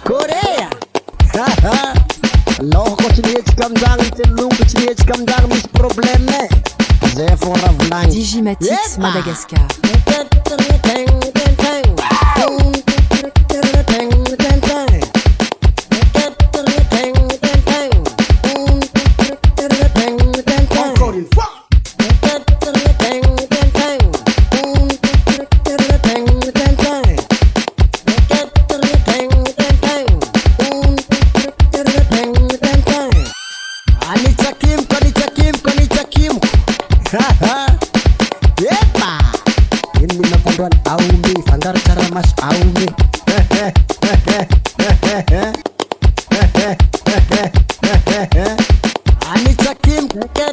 Korea. Loh ko sinihit kamdang telung ko sinihit kamdang mis probleme. Zay fora vlang. DJ Mathi'x Madagascar. Yepa, ini napunduan aumi, sanggar cara mas aumi. Manitsakimoko,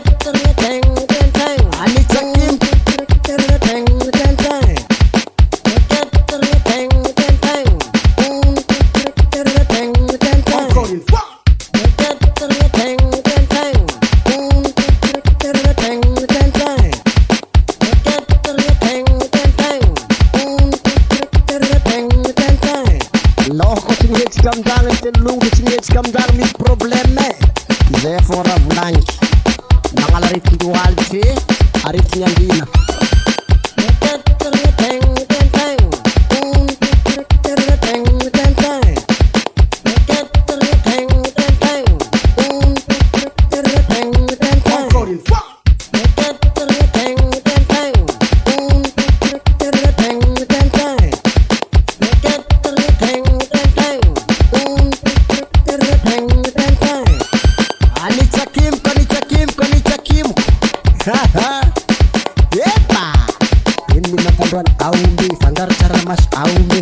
loh ko sinihit kamdang telung ko sinihit kamdang mis probleme. Zay fora vlang. Mangalarit dual si arit nyandina. Yepa, ini napunduan aumi, sanggar cara mas aumi.